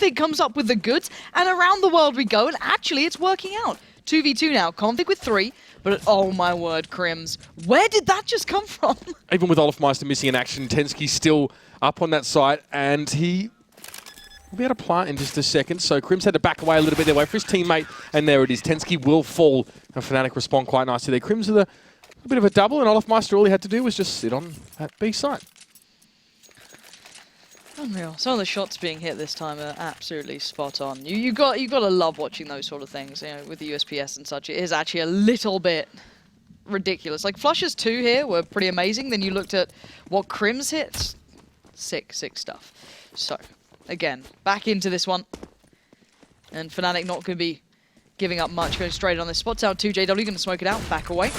Config comes up with the goods, and around the world we go, and actually it's working out. 2v2 now, Config with 3, but oh my word, Crims, where did that just come from? Even with Olofmeister missing in action, Tensky's still up on that site, and he will be able to plant in just a second. So Crims had to back away a little bit there, wait for his teammate, and there it is. Tensky will fall, and Fnatic respond quite nicely there. Crims with a bit of a double, and Olofmeister, all he had to do was just sit on that B site. Unreal. Some of the shots being hit this time are absolutely spot on. You got to love watching those sort of things. You know, with the USPS and such, it is actually a little bit ridiculous. Like Flushes 2 here were pretty amazing. Then you looked at what Crims hits. Sick stuff. So again, back into this one, and Fnatic not going to be giving up much. Going straight on this. Spots out 2. JW going to smoke it out. Back away.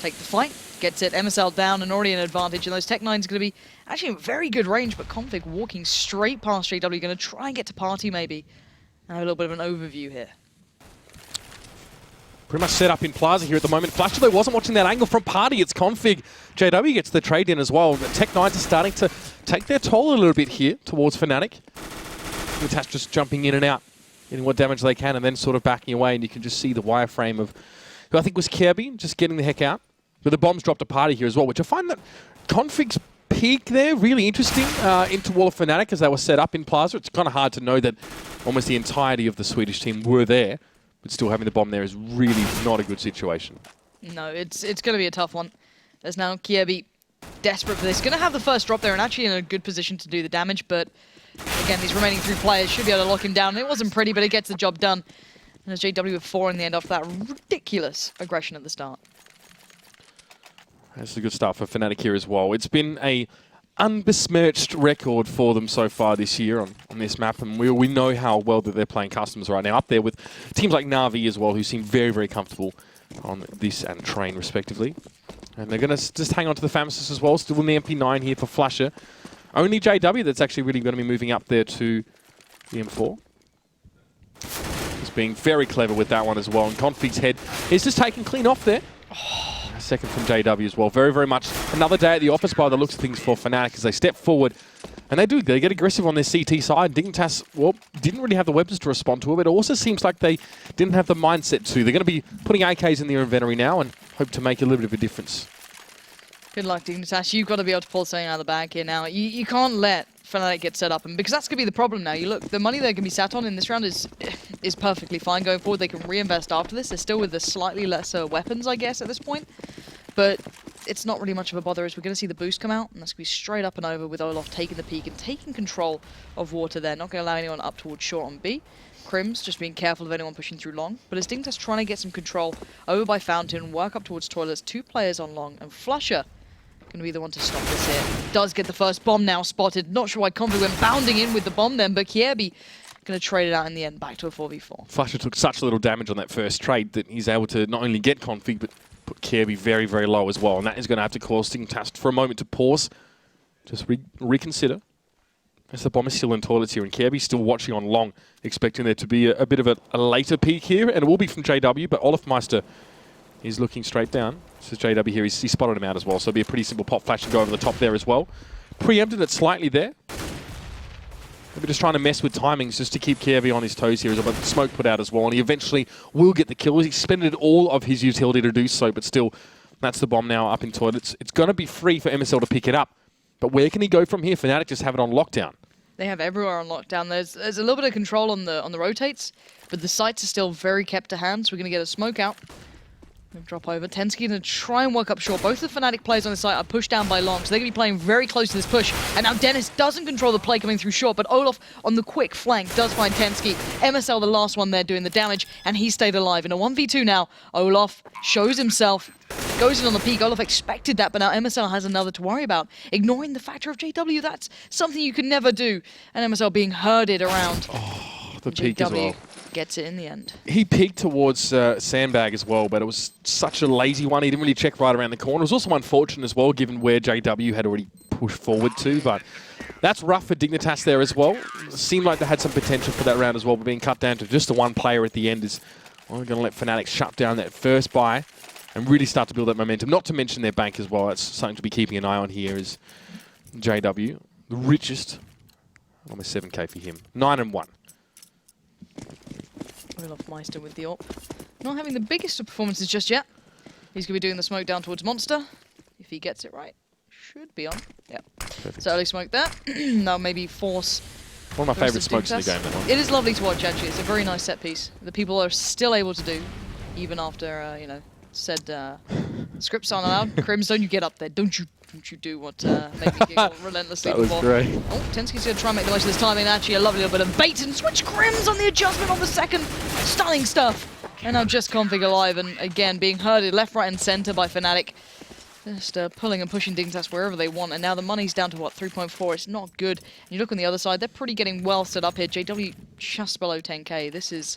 Take the fight. Gets it, MSL down and already an advantage, and those Tech-9's going to be actually in very good range, but Config walking straight past JW, going to try and get to Party maybe. And have a little bit of an overview here. Pretty much set up in Plaza here at the moment. Flash, though, wasn't watching that angle from Party. It's Config. JW gets the trade in as well. The Tech-9s are starting to take their toll a little bit here towards Fnatic. Dignitas just jumping in and out, getting what damage they can, and then sort of backing away, and you can just see the wireframe of who I think was Kirby, just getting the heck out. But the bombs dropped a Party here as well, which I find that Config's peak there really interesting into Wall of Fnatic as they were set up in Plaza. It's kind of hard to know that almost the entirety of the Swedish team were there, but still having the bomb there is really not a good situation. No, it's going to be a tough one. There's now Kirby desperate for this. Going to have the first drop there and actually in a good position to do the damage, but again, these remaining 3 players should be able to lock him down. It wasn't pretty, but it gets the job done. And there's JW with 4 in the end after that ridiculous aggression at the start. That's a good start for Fnatic here as well. It's been a unbesmirched record for them so far this year on this map, and we know how well that they're playing customs right now, up there with teams like Na'Vi as well, who seem very, very comfortable on this and Train, respectively. And they're going to just hang on to the Pharmacist as well, still in the MP9 here for Flasher. Only JW that's actually really going to be moving up there to the M4. Just being very clever with that one as well, and Config's head is just taken clean off there. Second from JW as well. Very, very much another day at the office by the looks of things for Fnatic as they step forward. And they get aggressive on their CT side. Dignitas, well, didn't really have the weapons to respond to it, but it also seems like they didn't have the mindset to. They're going to be putting AKs in their inventory now and hope to make a little bit of a difference. Good luck, Dignitas. You've got to be able to pull something out of the bag here now. You can't let Fnatic get set up, and because that's going to be the problem now. You look, the money they're going to be sat on in this round is perfectly fine going forward. They can reinvest after this. They're still with the slightly lesser weapons, I guess, at this point. But it's not really much of a bother as we're going to see the boost come out, and that's going to be straight up and over with Olof taking the peak and taking control of water there. Not going to allow anyone up towards short on B. Crims just being careful of anyone pushing through long. But as Dignitas trying to get some control over by Fountain, work up towards toilets, 2 players on long, and Flusher going to be the one to stop this here. Does get the first bomb now spotted. Not sure why Config went bounding in with the bomb then, but Kierby going to trade it out in the end, back to a 4v4. Flusher took such little damage on that first trade that he's able to not only get Config, but put Kirby very, very low as well. And that is going to have to cause Dignitas for a moment to pause, just reconsider. As the bomb is still in toilets here, and Kirby's still watching on long, expecting there to be a bit of a later peak here, and it will be from JW, but Olofmeister is looking straight down. This is JW here, he spotted him out as well, so it'll be a pretty simple pop flash and go over the top there as well. Preempted it slightly there. Maybe just trying to mess with timings just to keep Kirby on his toes here, but the smoke put out as well, and he eventually will get the kill. He expended all of his utility to do so, but still, that's the bomb now up in toilets. It's going to be free for MSL to pick it up, but where can he go from here? Fnatic just have it on lockdown. They have everywhere on lockdown. There's a little bit of control on the rotates, but the sites are still very kept to hand, so we're going to get a smoke out. Drop over. Tensky going to try and work up short. Both the Fnatic players on the site are pushed down by long, so they're going to be playing very close to this push. And now Dennis doesn't control the play coming through short, but Olof on the quick flank does find Tensky. MSL the last one there doing the damage, and he stayed alive. In a 1v2 now, Olof shows himself, goes in on the peak. Olof expected that, but now MSL has another to worry about. Ignoring the factor of JW, that's something you can never do. And MSL being herded around. Oh, the peak as well. Gets it in the end. He peeked towards Sandbag as well, but it was such a lazy one. He didn't really check right around the corner. It was also unfortunate as well, given where JW had already pushed forward to, but that's rough for Dignitas there as well. It seemed like they had some potential for that round as well, but being cut down to just the one player at the end is only going to let Fnatic shut down that first buy and really start to build that momentum. Not to mention their bank as well. That's something to be keeping an eye on here is JW, the richest Almost 7k for him. 9-1. We love Meister with the AWP. Not having the biggest of performances just yet. He's going to be doing the smoke down towards Monster. If he gets it right. Should be on. Yeah. Perfect. So early smoke there. Now maybe force. One of my favourite smokes in the game, that one. It is lovely to watch, actually. It's a very nice set piece that people are still able to do, even after, you know, said scripts aren't allowed. Crims, don't you get up there. Don't you do what made me giggle relentlessly that was before. great. Oh, Tensky's going to try and make the most of this timing. Actually, a lovely little bit of bait and switch. Crims on the adjustment on the second. Stunning stuff. And now just config alive, and again, being herded left, right, and center by Fnatic. Just pulling and pushing Dignitas wherever they want, and now the money's down to, what, 3.4? It's not good. And you look on the other side, they're pretty getting well set up here. JW just below 10k. This is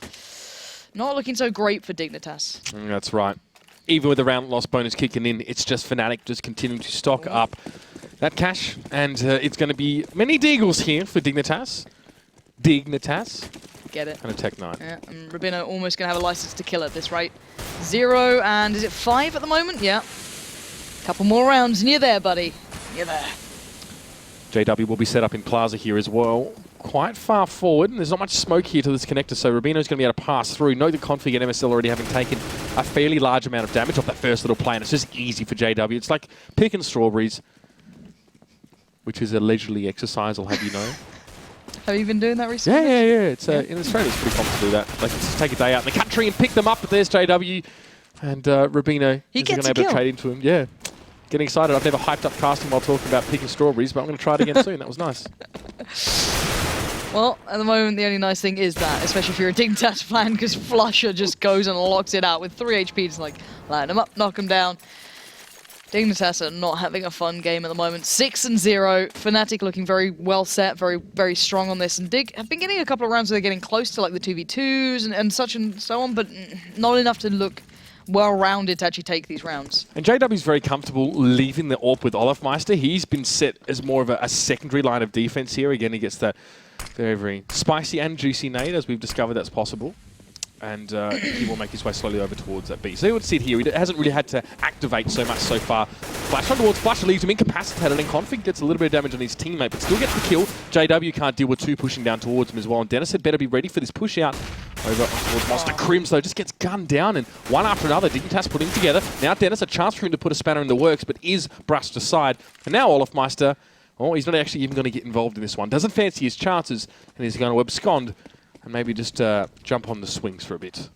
not looking so great for Dignitas. That's right. Even with the round loss bonus kicking in, it's just Fnatic just continuing to stock up that cash, and it's going to be many deagles here for Dignitas. Get it. And a Tech 9. Yeah, and Rubino almost going to have a license to kill at this rate. 0, and is it 5 at the moment? Yeah. Couple more rounds, and you're there, buddy. You're there. JW will be set up in Plaza here as well. Quite far forward, and there's not much smoke here to this connector, so Rubino's going to be able to pass through. Note the config and MSL already having taken a fairly large amount of damage off that first little play, and it's just easy for JW. It's like picking strawberries, which is a leisurely exercise, I'll have you know. Have you been doing that recently? Yeah. It's in Australia, it's pretty common to do that. Like, just take a day out in the country and pick them up, but there's JW, and Rubino is going to be able to trade into him. Yeah. Getting excited. I've never hyped up casting while talking about picking strawberries, but I'm going to try it again soon. That was nice. Well, at the moment, the only nice thing is that, especially if you're a Dignitas fan, because Flusher just goes and locks it out with 3 HP. Just like, line them up, knock them down. Dignitas are not having a fun game at the moment. 6-0. Fnatic looking very well set, very, very strong on this. And Dig have been getting a couple of rounds where they're getting close to like the 2v2s and such and so on, but not enough to look well-rounded to actually take these rounds. And JW's very comfortable leaving the AWP with Olafmeister. He's been set as more of a secondary line of defense here. Again, he gets that very, very spicy and juicy nade, as we've discovered that's possible. And he will make his way slowly over towards that B. So he would sit here. He hasn't really had to activate so much so far. Flash on towards Flash, leaves him incapacitated, and Config gets a little bit of damage on his teammate, but still gets the kill. JW can't deal with 2 pushing down towards him as well. And Dennis had better be ready for this push out over towards Monster. Crims, though, just gets gunned down, and one after another, Dignitas putting together. Now Dennis, a chance for him to put a spanner in the works, but is brushed aside. And now Olafmeister, oh, he's not actually even going to get involved in this one. Doesn't fancy his chances, and he's going to abscond and maybe just jump on the swings for a bit.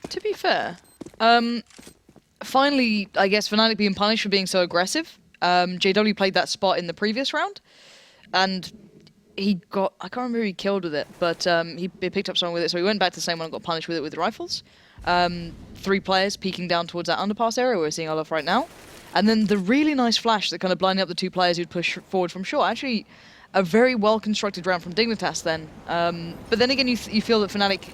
To be fair, finally, I guess Fnatic being punished for being so aggressive. JW played that spot in the previous round, and he got, I can't remember who he killed with it, but he picked up someone with it, so he went back to the same one and got punished with it with the rifles. 3 players peeking down towards that underpass area we're seeing Olaf right now. And then the really nice flash that kind of blinded up the 2 players who'd push forward from shore. Actually, a very well-constructed round from Dignitas then. But then again, you feel that Fnatic,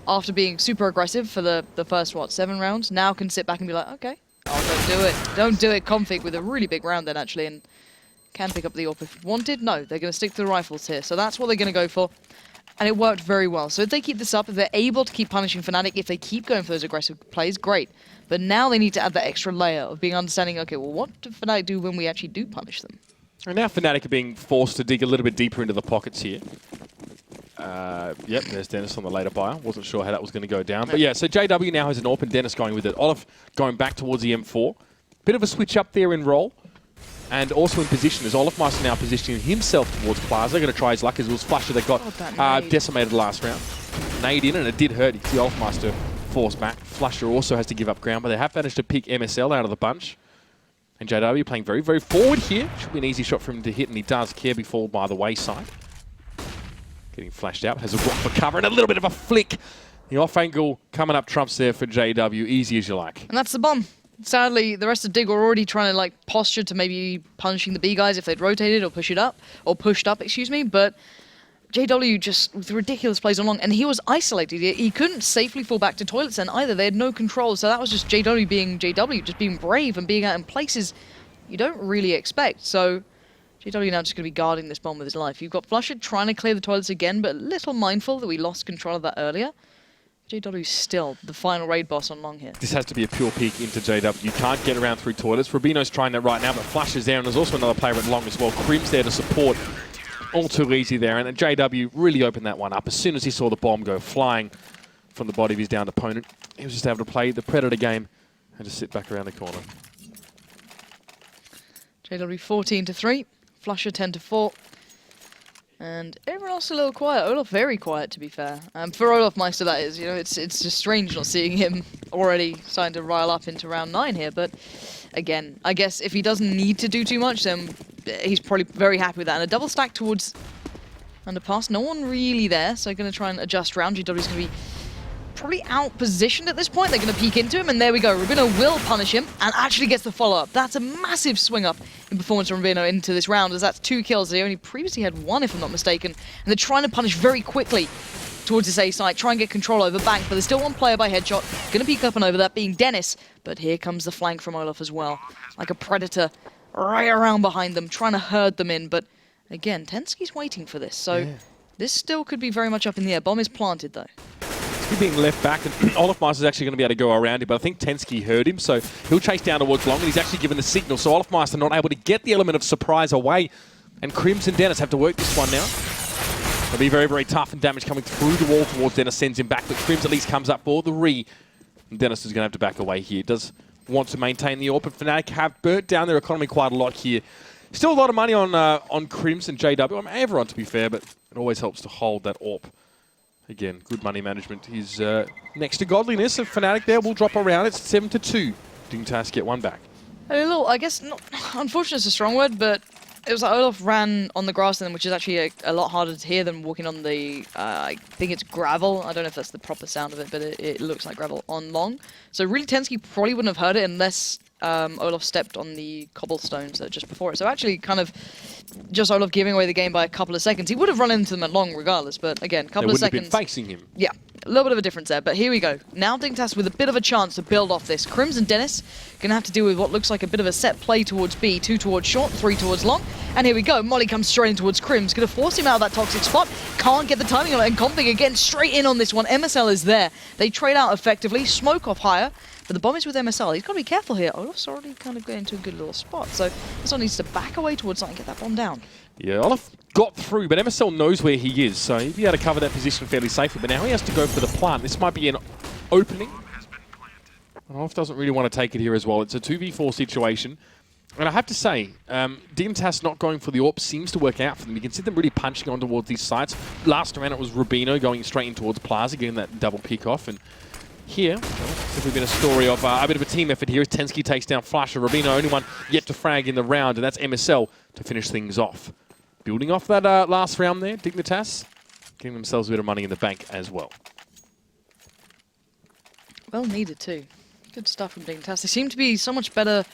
after being super aggressive for the first, 7 rounds, now can sit back and be like, okay, oh, don't do it. Don't do it. Config with a really big round then, actually, and can pick up the AWP if wanted. No, they're going to stick to the rifles here. So that's what they're going to go for. And it worked very well. So if they keep this up, if they're able to keep punishing Fnatic, if they keep going for those aggressive plays, great. But now they need to add that extra layer of being understanding, okay, well, what do Fnatic do when we actually do punish them? And now Fnatic are being forced to dig a little bit deeper into the pockets here. Yep, there's Dennis on the later buyer. Wasn't sure how that was going to go down. But yeah, so JW now has an AWP and Dennis going with it. Olaf going back towards the M4. Bit of a switch up there in role. And also in position, as Olafmeister now positioning himself towards Plaza. Going to try his luck as it was Flusher that got decimated last round. Nade in, and it did hurt. You see Olafmeister force back. Flusher also has to give up ground, but they have managed to pick MSL out of the bunch. And JW playing very, very forward here. Should be an easy shot for him to hit, and he does. Care before by the wayside. Getting flashed out. Has a rock for cover and a little bit of a flick. The off angle coming up trumps there for JW. Easy as you like. And that's the bomb. Sadly, the rest of Dig were already trying to posture to maybe punishing the B guys if they'd rotated or push it up, or pushed up, excuse me, but JW just with ridiculous plays along, and he was isolated. He couldn't safely fall back to toilets then either. They had no control, so that was just JW being JW, just being brave and being out in places you don't really expect. So JW now just going to be guarding this bomb with his life. You've got Flusher trying to clear the toilets again, but a little mindful that we lost control of that earlier. JW still the final raid boss on long here. This has to be a pure peek into JW. You can't get around through toilets. Rubino's trying that right now, but Flash is there, and there's also another player at long as well. Crim's there to support. all too easy there. And JW really opened that one up. As soon as he saw the bomb go flying from the body of his downed opponent, he was just able to play the Predator game and just sit back around the corner. JW 14-3, Flusher 10-4. And everyone else a little quiet. Olaf very quiet, to be fair. For Olaf Meister, that is. You know, it's just strange not seeing him already starting to rile up into round 9 here. But again, I guess if he doesn't need to do too much, then he's probably very happy with that. And a double stack towards Underpass. No one really there, so going to try and adjust round. GW's going to be probably out-positioned at this point. They're going to peek into him, and there we go. Rubino will punish him, and actually gets the follow-up. That's a massive swing-up in performance from Rubino into this round, as that's 2 kills. They only previously had 1, if I'm not mistaken, and they're trying to punish very quickly towards this A site, try and get control over Bank, but there's still 1 player by headshot. Going to peek up and over, that being Dennis, but here comes the flank from Olaf as well. Like a predator right around behind them, trying to herd them in, but again, Tensky's waiting for this, so this still could be very much up in the air. Bomb is planted, though. He's being left back, and Olaf Meister is actually going to be able to go around him, but I think Tensky heard him, so he'll chase down towards long, and he's actually given the signal, so Olaf Meister not able to get the element of surprise away, and Crims and Dennis have to work this one now. It'll be very, very tough, and damage coming through the wall towards Dennis sends him back, but Crims at least comes up for the re, and Dennis is going to have to back away here. Does want to maintain the AWP, but Fnatic have burnt down their economy quite a lot here. Still a lot of money on Crims and JW, I mean, everyone to be fair, but it always helps to hold that AWP. Again, good money management is next to godliness. If Fnatic there will drop around, it's 7-2. Dignitas get 1 back. A little, I guess, not, unfortunate is a strong word, but it was like Olaf ran on the grass then, which is actually a lot harder to hear than walking on the, I think it's gravel. I don't know if that's the proper sound of it, but it looks like gravel on long. So really Tensky probably wouldn't have heard it unless Olaf stepped on the cobblestones just before it. So actually kind of just Olaf giving away the game by a couple of seconds. He would have run into them at long regardless, but again, couple of seconds. They wouldn't have been facing him. Yeah, a little bit of a difference there, but here we go. Now Dignitas with a bit of a chance to build off this. Crims and Dennis going to have to deal with what looks like a bit of a set play towards B, 2 towards short, 3 towards long. And here we go, Molly comes straight in towards Crims, going to force him out of that toxic spot. Can't get the timing on it, and Config again straight in on this one. MSL is there. They trade out effectively, smoke off higher. But the bomb is with MSL. He's got to be careful here. Olaf's already kind of getting into a good little spot. So MSL needs to back away towards something and get that bomb down. Yeah, Olaf got through, but MSL knows where he is. So he'll be able to cover that position fairly safely. But now he has to go for the plant. This might be an opening. And Olaf doesn't really want to take it here as well. It's a 2v4 situation. And I have to say, Dignitas not going for the AWP seems to work out for them. You can see them really punching on towards these sites. Last round it was Rubino going straight in towards Plaza, getting that double pick off. And here, it's definitely been a story of a bit of a team effort here. Tensky takes down Flasher. Rubino, only one yet to frag in the round, and that's MSL to finish things off. Building off that last round there, Dignitas getting themselves a bit of money in the bank as well. Well needed too. Good stuff from Dignitas. They seem to be so much better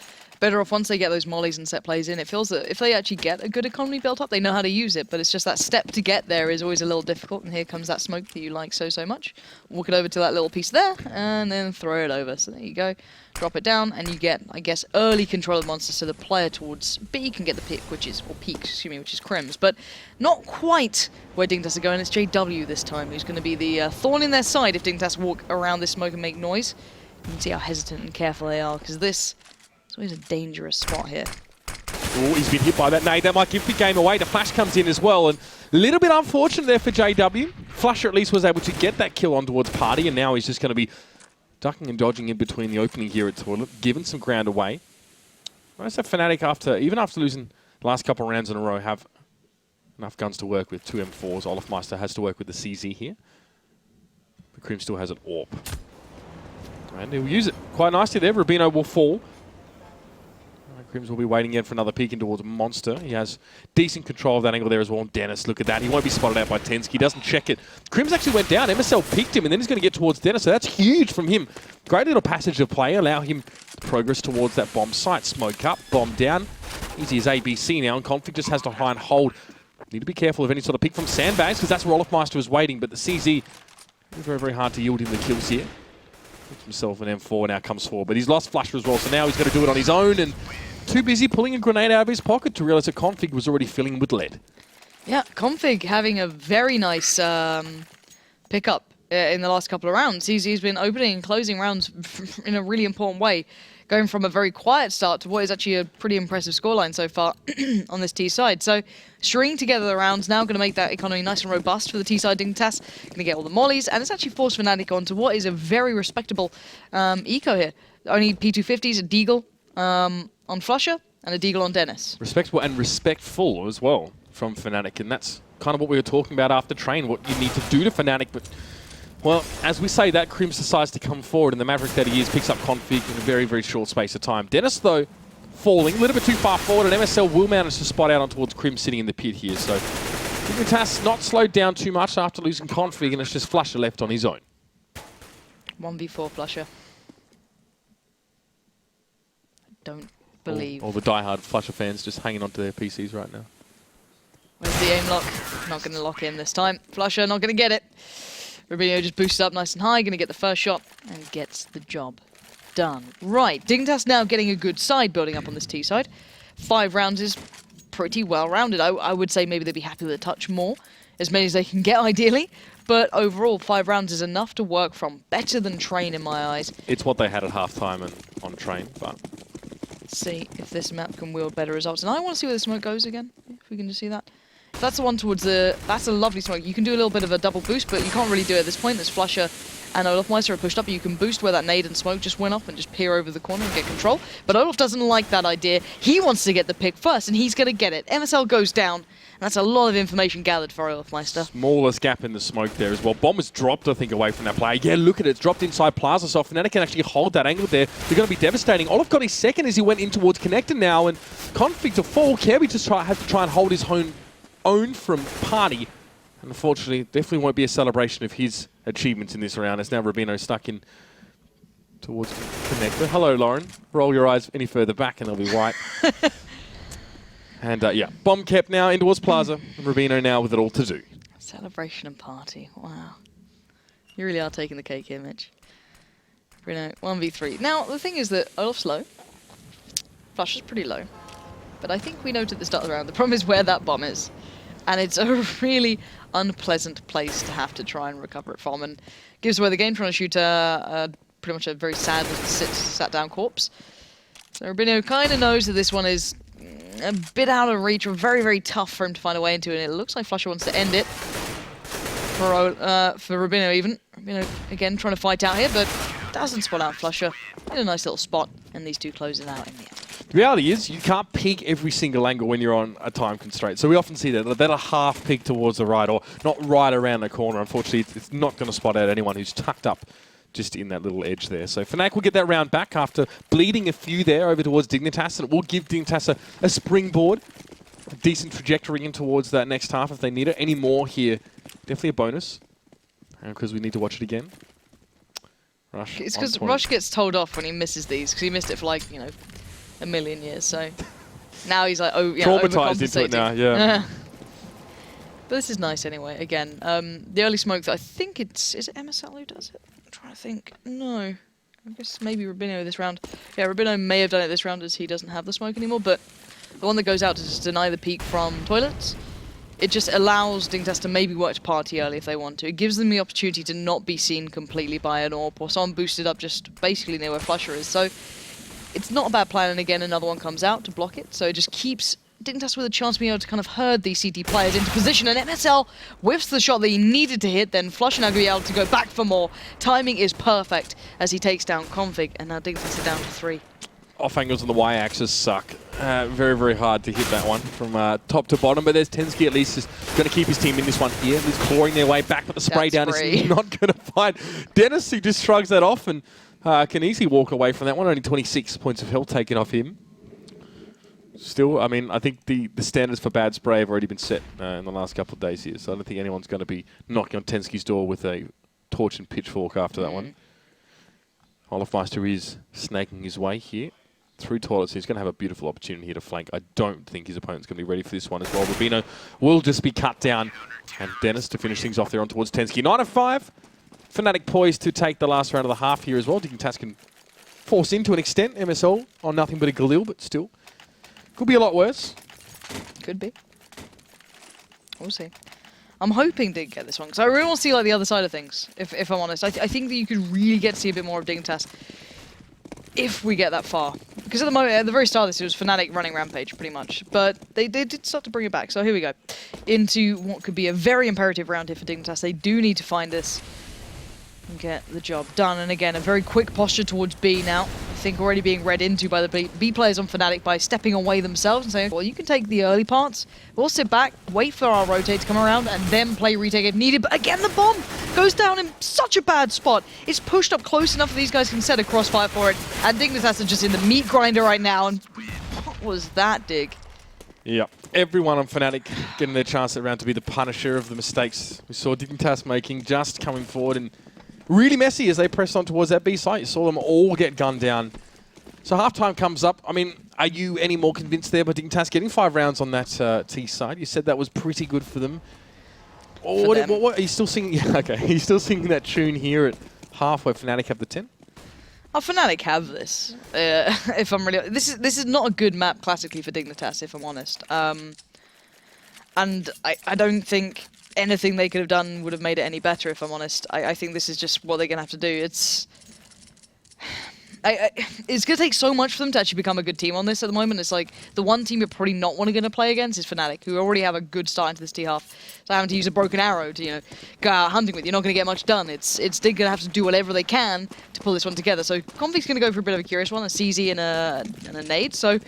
off once they get those mollies and set plays in. It feels that if they actually get a good economy built up, they know how to use it, but it's just that step to get there is always a little difficult, and here comes that smoke that you like so much. Walk it over to that little piece there, and then throw it over. So there you go. Drop it down, and you get, I guess, early control of the monster, so the player towards B can get the pick, which is Crims, but not quite where Dignitas are going. It's JW this time, who's going to be the thorn in their side if Dignitas walk around this smoke and make noise. You can see how hesitant and careful they are, because this is always a dangerous spot here. Oh, he's been hit by that nade. That might give the game away. The flash comes in as well, and a little bit unfortunate there for JW. Flasher at least was able to get that kill on towards Party, and now he's just going to be ducking and dodging in between the opening here at Toilet, giving some ground away. Most of Fnatic, even after losing the last couple of rounds in a row, have enough guns to work with. 2 M4s. Olaf Meister has to work with the CZ here. But Krim still has an AWP. And he'll use it quite nicely there. Rubino will fall. Crims will be waiting in for another peek in towards Monster. He has decent control of that angle there as well. Dennis, look at that. He won't be spotted out by Tensky. He doesn't check it. Crims actually went down. MSL peeked him, and then he's going to get towards Dennis. So that's huge from him. Great little passage of play. Allow him to progress towards that bomb site. Smoke up, bomb down. Easy as ABC now, and Config just has to try and hold. Need to be careful of any sort of pick from Sandbags, because that's where Olaf Meister is waiting. But the CZ, very, very hard to yield him the kills here. Puts himself an M4, now comes forward. But he's lost Flasher as well, so now he's going to do it on his own. And too busy pulling a grenade out of his pocket to realize that Config was already filling with lead. Yeah, Config having a very nice pickup in the last couple of rounds. He's been opening and closing rounds in a really important way. going from a very quiet start to what is actually a pretty impressive scoreline so far on this T side. So stringing together the rounds now going to make that economy nice and robust for the T side. Dignitas going to get all the mollies, and it's actually forced Fnatic onto what is a very respectable eco here. Only P250s, a Deagle on Flusher, and a Deagle on Dennis. Respectable and respectful as well from Fnatic, and that's kind of what we were talking about after Train, what you need to do to Fnatic. But, well, as we say that, Crims decides to come forward, and the Maverick that he is picks up config in a very, very short space of time. Dennis, though, falling a little bit too far forward, and MSL will manage to spot out on towards Crims sitting in the pit here. So Dignitas not slowed down too much after losing config, and it's just Flusher left on his own. 1v4 Flusher. Don't believe. All the diehard Flusher fans just hanging onto their PCs right now. Where's the aim lock? Not going to lock in this time. Flusher not going to get it. Rubinho just boosted up nice and high, going to get the first shot and gets the job done. Right, Dignitas now getting a good side building up on this T side. 5 rounds is pretty well rounded. I would say maybe they'd be happy with a touch more, as many as they can get ideally. But overall, 5 rounds is enough to work from. Better than Train in my eyes. It's what they had at halftime and on Train, but Let's see if this map can wield better results. And I want to see where the smoke goes again, if we can just see that. That's the one towards the... That's a lovely smoke. You can do a little bit of a double boost, but you can't really do it at this point. There's Flusher and Olafmeister are pushed up, but you can boost where that nade and smoke just went off and just peer over the corner and get control. But Olaf doesn't like that idea. He wants to get the pick first, and he's going to get it. MSL goes down, and that's a lot of information gathered for Olafmeister. Smallest gap in the smoke there as well. Bomb was dropped, I think, away from that play. Yeah, look at it. It's dropped inside Plaza, so if Fnatic can actually hold that angle there, they're going to be devastating. Olaf got his second as he went in towards Connector now, and config to fall. Kirby just has to try and hold his own from Party. And unfortunately, definitely won't be a celebration of his achievements in this round. As now Rubino stuck in towards Connector. Hello, Lauren. Roll your eyes any further back and they'll be white. And yeah, bomb kept now in towards Plaza. And Rubino now with it all to do. Celebration and party. Wow. You really are taking the cake here, Mitch. Rubino, 1v3. Now, the thing is that Olaf's low. Flush is pretty low. But I think we noted at the start of the round, the problem is where that bomb is. And it's a really unpleasant place to have to try and recover it from. And gives away the game trying to shoot pretty much a very sad sat down corpse. So Rubino kind of knows that this one is a bit out of reach, or very, very tough for him to find a way into it. And it looks like Flusher wants to end it for Rubino even. Rubino again trying to fight out here, but doesn't spot out Flusher in a nice little spot. And these two close it out in the end. The reality is, you can't peek every single angle when you're on a time constraint. So we often see that a half peek towards the right, or not right around the corner. Unfortunately, it's not going to spot out anyone who's tucked up just in that little edge there. So Fnatic will get that round back after bleeding a few there over towards Dignitas, and it will give Dignitas a springboard, a decent trajectory in towards that next half if they need it. Any more here, definitely a bonus, because we need to watch it again. Rush. It's because Rush gets told off when he misses these, because he missed it for like, a million years, so now he's like, traumatized into it now, yeah. But this is nice anyway. Again, the early smoke that I think is it MSL who does it? I'm trying to think. No, I guess maybe Rubino this round. Yeah, Rubino may have done it this round as he doesn't have the smoke anymore, but the one that goes out to just deny the peak from toilets, it just allows Dignitas to maybe work to party early if they want to. It gives them the opportunity to not be seen completely by an AWP or someone boosted up just basically near where Flusher is. So it's not a bad plan, and again, another one comes out to block it, so it just keeps Dignitas with a chance of being able to kind of herd these CT players into position, and MSL whiffs the shot that he needed to hit, then Flusher now going to be able to go back for more. Timing is perfect as he takes down config, and now Dignitas are down to 3. Off angles on the Y-axis suck. Very, very hard to hit that one from top to bottom, but there's Tensky at least is going to keep his team in this one here. He's clawing their way back, but the spray down is not going to find Dennis, who just shrugs that off and can easily walk away from that one. Only 26 points of health taken off him. Still, I mean, I think the standards for bad spray have already been set in the last couple of days here, so I don't think anyone's going to be knocking on Tensky's door with a torch and pitchfork after that one. Olafmeister is snaking his way here through toilets. He's going to have a beautiful opportunity here to flank. I don't think his opponent's going to be ready for this one as well. Rubino will just be cut down, and Dennis to finish things off there on towards Tensky. 9-5. Fnatic poised to take the last round of the half here as well. Dignitas can force in to an extent. MSL on nothing but a Galil, but still. Could be a lot worse. Could be. We'll see. I'm hoping Dig get this one, because I really want to see like the other side of things, if I'm honest. I think that you could really get to see a bit more of Dignitas. if we get that far. Because at the moment, at the very start of this, it was Fnatic running Rampage, pretty much. But they did start to bring it back. So here we go. Into what could be a very imperative round here for Dignitas. They do need to find this and get the job done. And again, a very quick posture towards B now. I think already being read into by the B players on Fnatic by stepping away themselves and saying, well, you can take the early parts. We'll sit back, wait for our rotate to come around, and then play retake if needed. But again, the bomb goes down in such a bad spot. It's pushed up close enough that these guys can set a crossfire for it. And Dignitas are just in the meat grinder right now. And what was that, Dig? Yeah, everyone on Fnatic getting their chance at round to be the punisher of the mistakes we saw Dignitas making, just coming forward and really messy as they pressed on towards that B site. You saw them all get gunned down. So halftime comes up. I mean, are you any more convinced there by Dignitas getting 5 rounds on that T side? You said that was pretty good for them. Or what are you still singing? Yeah, okay, are you still singing that tune here at half where Fnatic have the 10? Oh, Fnatic have this. If I'm really, this is not a good map classically for Dignitas, if I'm honest. And I don't think anything they could have done would have made it any better, if I'm honest. I think this is just what they're going to have to do. It's going to take so much for them to actually become a good team on this at the moment. It's like the one team you're probably not going to play against is Fnatic, who already have a good start into this T-half. So having to use a broken arrow to, go out hunting with, you're not going to get much done. It's they're going to have to do whatever they can to pull this one together. So Config's going to go for a bit of a curious one, a CZ and a nade. So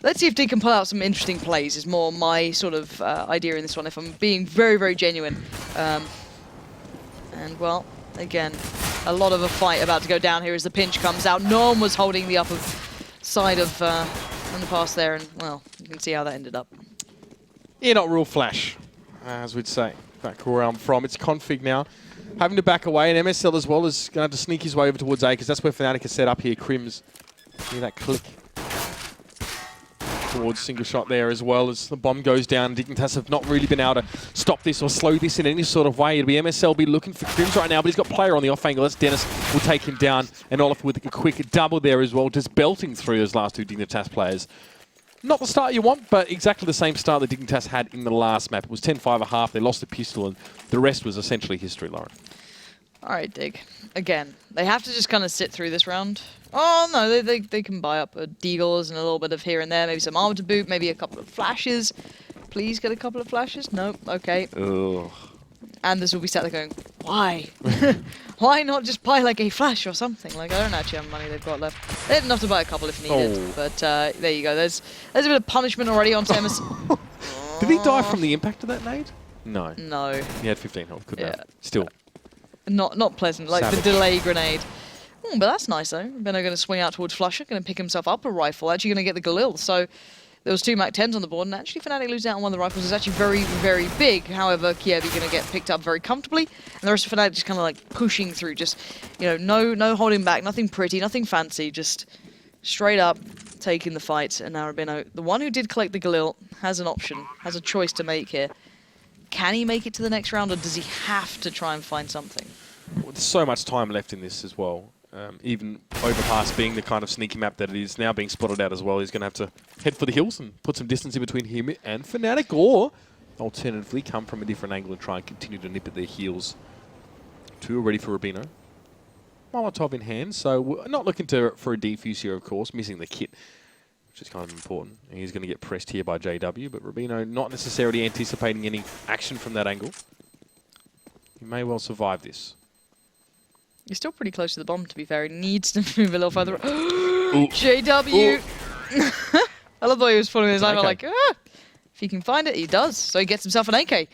let's see if Dig can pull out some interesting plays, is more my sort of idea in this one, if I'm being very, very genuine. And, well, again, a lot of a fight about to go down here as the pinch comes out. No one was holding the upper side of Underpass there, and, well, you can see how that ended up. Yeah, not real flash, as we'd say. Back where I'm from. It's Config now, having to back away, and MSL as well is going to have to sneak his way over towards A, because that's where Fnatic is set up here. Crims, hear that click towards single shot there, as well as the bomb goes down. Dignitas have not really been able to stop this or slow this in any sort of way. It'll be MSL be looking for Crims right now, but he's got player on the off angle. That's Dennis, will take him down, and Olaf with a quick double there as well, just belting through those last 2 Dignitas players. Not the start you want, but exactly the same start that Dignitas had in the last map. It was 10-5 a half. They lost the pistol, and the rest was essentially history, Lauren. All right, Dig. Again, they have to just kind of sit through this round. Oh, no, they can buy up a Deagles and a little bit of here and there, maybe some armor to boot, maybe a couple of flashes. Please get a couple of flashes. Nope, okay. Ugh. And this will be sat there going, why? Why not just buy like a flash or something? Like, I don't actually have money they've got left. They had enough to buy a couple if needed, but there you go. There's a bit of punishment already on Samus. Did he die from the impact of that nade? No. No. He had 15 health, couldn't have. Still. Not pleasant, like Savage. the delay grenade. But that's nice though. Benno going to swing out towards Flusher, going to pick himself up a rifle, actually going to get the Galil. So there was 2 Mac-10s on the board, and actually Fnatic losing out on one of the rifles is actually very, very big. However, Kiev going to get picked up very comfortably, and the rest of Fnatic just kind of like pushing through, just, no holding back, nothing pretty, nothing fancy, just straight up taking the fight. And now Benno, the one who did collect the Galil, has an option, has a choice to make here. Can he make it to the next round, or does he have to try and find something? Well, there's so much time left in this as well. Even Overpass being the kind of sneaky map that it is now, being spotted out as well, he's going to have to head for the hills and put some distance in between him and Fnatic, or alternatively come from a different angle and try and continue to nip at their heels. 2 are ready for Rubino. Molotov in hand, so we're not looking for a defuse here, of course, missing the kit, which is kind of important. And he's going to get pressed here by JW, but Rubino not necessarily anticipating any action from that angle. He may well survive this. He's still pretty close to the bomb, to be fair. He needs to move a little further. JW! I love the way he was following his eye. Like, if he can find it, he does. So he gets himself an AK.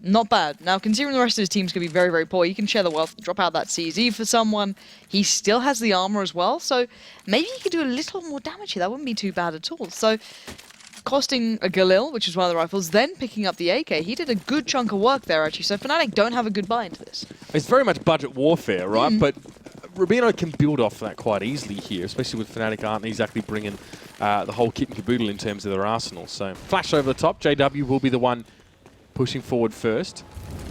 Not bad. Now, considering the rest of his team's going to be very, very poor, he can share the wealth, drop out that CZ for someone. He still has the armor as well, so maybe he could do a little more damage here. That wouldn't be too bad at all. So costing a Galil, which is one of the rifles, then picking up the AK. He did a good chunk of work there, actually. So Fnatic don't have a good buy into this. It's very much budget warfare, right? But Rubino can build off that quite easily here, especially with Fnatic aren't exactly bringing the whole kit and caboodle in terms of their arsenal. So flash over the top. JW will be the one pushing forward first.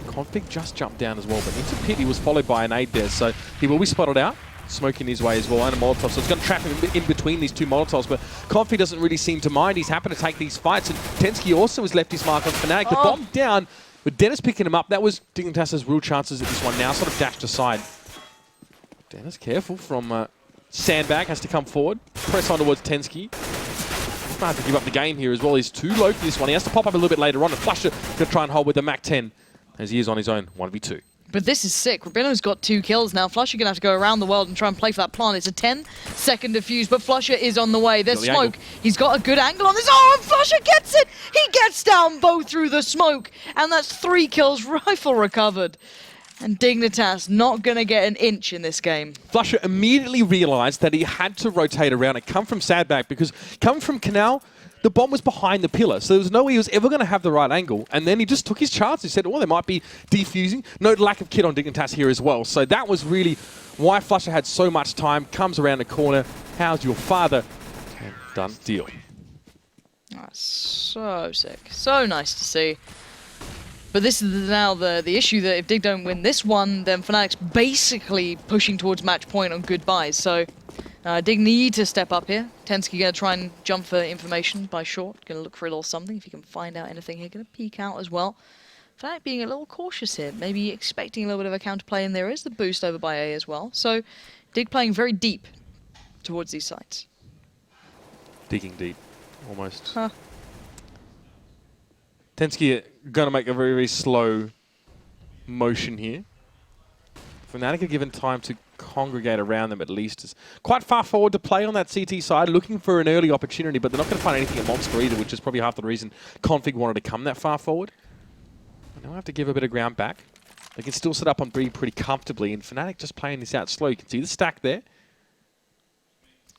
Config just jumped down as well, but into pit he was followed by an aid there, so he will be spotted out. Smoking his way as well, and a Molotov, so it's going to trap him in between these 2 Molotovs, but Config doesn't really seem to mind. He's happy to take these fights, and Tensky also has left his mark on Fnatic. The bomb down, but Dennis picking him up. That was Dignitas' real chances at this one now, sort of dashed aside. Dennis careful from Sandbag has to come forward. Press on towards Tensky. Might have to give up the game here as well. He's too low for this one. He has to pop up a little bit later on. And Flusher going to try and hold with the Mac-10 as he is on his own 1v2. But this is sick. Rabino's got 2 kills now. Flusher going to have to go around the world and try and play for that plant. It's a 10-second defuse, but Flusher is on the way. There's the smoke. angle. He's got a good angle on this. Oh, and Flusher gets it! He gets down both through the smoke. And that's 3 kills. Rifle recovered. And Dignitas not going to get an inch in this game. Flusher immediately realized that he had to rotate around and come from Sandbag because coming from Canal, the bomb was behind the pillar, so there was no way he was ever going to have the right angle. And then he just took his chance. He said, oh, there might be defusing. No lack of kit on Dignitas here as well. So that was really why Flusher had so much time. Comes around the corner. How's your father? And done. Deal. That's so sick. So nice to see. But this is now the issue that if Dig don't win this one, then Fnatic's basically pushing towards match point on goodbyes. So Dig need to step up here. Tensky going to try and jump for information by short. Going to look for a little something if he can find out anything here. Going to peek out as well. Fnatic being a little cautious here. Maybe expecting a little bit of a counterplay, and there is the boost over by A as well. So Dig playing very deep towards these sites. Digging deep, almost. Huh. Tensky going to make a very, very slow motion here. Fnatic are given time to congregate around them at least. It's quite far forward to play on that CT side, looking for an early opportunity, but they're not going to find anything at Monster either, which is probably half the reason Config wanted to come that far forward. Now I have to give a bit of ground back. They can still set up on B pretty comfortably, and Fnatic just playing this out slow. You can see the stack there.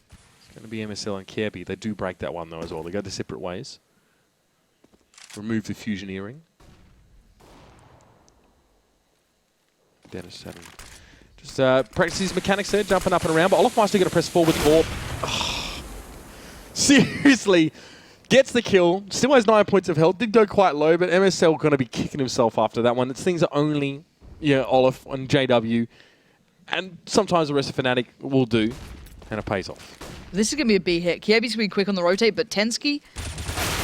It's going to be MSL and Kirby. They do break that one though as well. They go their separate ways. Remove the fusion earring. Dennis having just practice his mechanics there, jumping up and around. But Olafmeister going to press forward with the AWP. Oh, seriously, gets the kill. Still has 9 points of health. Did go quite low, but MSL going to be kicking himself after that one. It's things are only Olaf and JW, and sometimes the rest of Fnatic will do, and it pays off. This is going to be a B hit. Kiebi's going to be quick on the rotate, but Tensky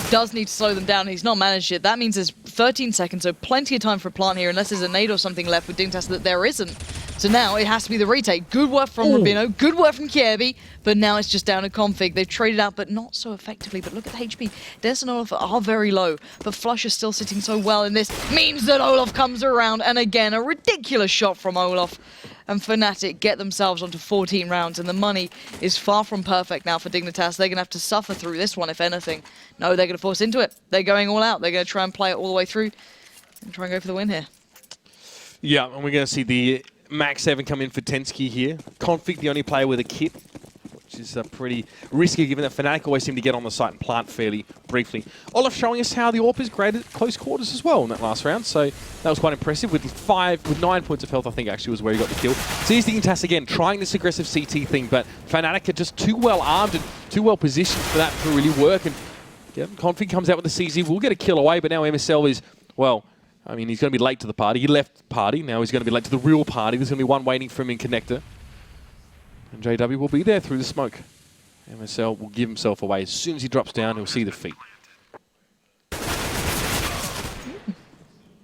does need to slow them down. He's not managed it. That means there's 13 seconds, so plenty of time for a plant here, unless there's a nade or something left with Dignitas that there isn't. So now it has to be the retake. Good work from Rabino, good work from Kirby, but now it's just down to Config. They've traded out, but not so effectively. But look at the HP. Dennis and Olaf are very low, but Flush is still sitting so well in this. Means that Olaf comes around, and again, a ridiculous shot from Olaf. And Fnatic get themselves onto 14 rounds, and the money is far from perfect now for Dignitas. They're going to have to suffer through this one, if anything. No, they're going to force into it. They're going all out. They're going to try and play it all the way through and try and go for the win here. Yeah, and we're going to see the Max 7 come in for Tensky here. Config, the only player with a kit, which is pretty risky given that Fnatic always seem to get on the site and plant fairly briefly. Olaf showing us how the AWP is great at close quarters as well in that last round, so that was quite impressive. With 9 points of health, I think actually was where he got the kill. So here's Dignitas again, trying this aggressive CT thing, but Fnatic are just too well armed and too well positioned for that to really work. And yeah, Config comes out with the CZ, will get a kill away, but now MSL is, well, I mean, he's going to be late to the party. He left party, now he's going to be late to the real party. There's going to be one waiting for him in Connector. And JW will be there through the smoke. MSL will give himself away. As soon as he drops down, he'll see the feet.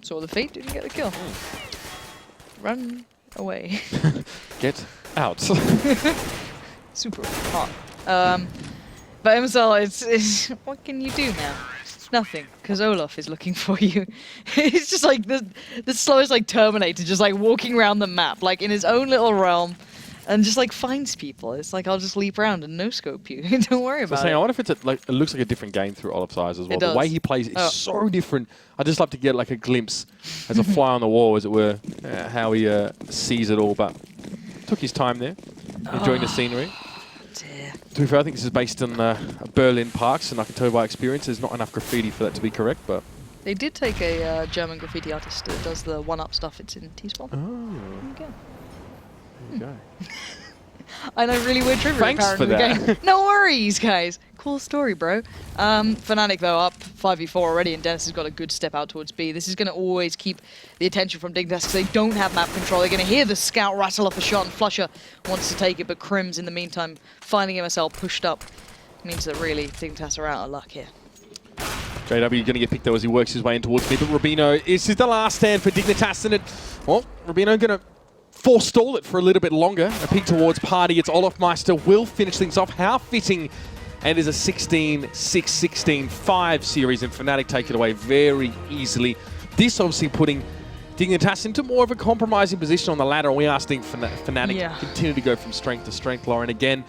Saw the feet, didn't get the kill. Run away. Get out. Super hot. But MSL, it's what can you do now? Nothing, because Olaf is looking for you. It's just like the slowest like Terminator, just like walking around the map, like in his own little realm. And just like finds people. It's like I'll just leap around and no scope you. Don't worry about it. I wonder if it's it looks like a different game through Olaf's eyes as well. It does. The way he plays is so different. I'd just love to get like a glimpse as a fly on the wall, as it were, how he sees it all. But took his time there, enjoying the scenery. Dear. To be fair, I think this is based on Berlin parks, and I can tell you by experience, there's not enough graffiti for that to be correct. But they did take a German graffiti artist that does the one-up stuff. It's in T-Spawn. Oh. Okay. There you go. I know, really weird trivia. Thanks for that. Game. No worries, guys. Cool story, bro. Fnatic, though, up 5v4 already, and Dennis has got a good step out towards B. This is going to always keep the attention from Dignitas because they don't have map control. They're going to hear the scout rattle off a shot, and Flusher wants to take it, but Crims, in the meantime, finding MSL pushed up, means that really Dignitas are out of luck here. JW going to get picked, though, as he works his way in towards me, but Rubino, this is the last stand for Dignitas, and Rubino going to forestall it for a little bit longer. A peek towards Party. It's Olofmeister will finish things off. How fitting. And it is a 16-6, 16-5 series, and Fnatic take it away very easily. This obviously putting Dignitas into more of a compromising position on the ladder, and we are seeing Fnatic continue to go from strength to strength, Lauren. Again,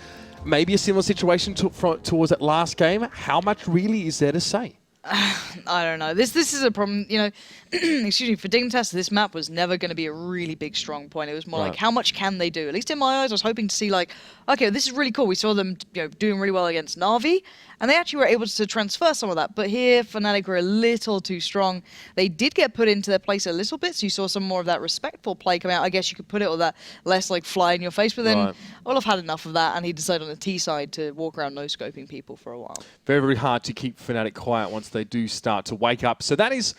maybe a similar situation towards that last game. How much really is there to say? I don't know. This is a problem, you know. Excuse me. For Dignitas, this map was never going to be a really big strong point. It was more like, how much can they do? At least in my eyes, I was hoping to see like, okay, this is really cool. We saw them, you know, doing really well against Na'Vi, and they actually were able to transfer some of that. But here, Fnatic were a little too strong. They did get put into their place a little bit, so you saw some more of that respectful play come out. I guess you could put it, or that less like fly in your face. But then Olaf had enough of that, and he decided on the T side to walk around no-scoping people for a while. Very, very hard to keep Fnatic quiet once they do start to wake up. So that is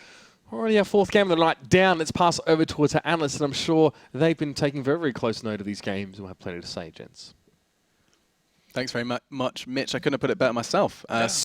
already our fourth game of the night down. Let's pass over towards our analysts, and I'm sure they've been taking very, very close note of these games and we'll have plenty to say, gents. Thanks very much, Mitch. I couldn't have put it better myself.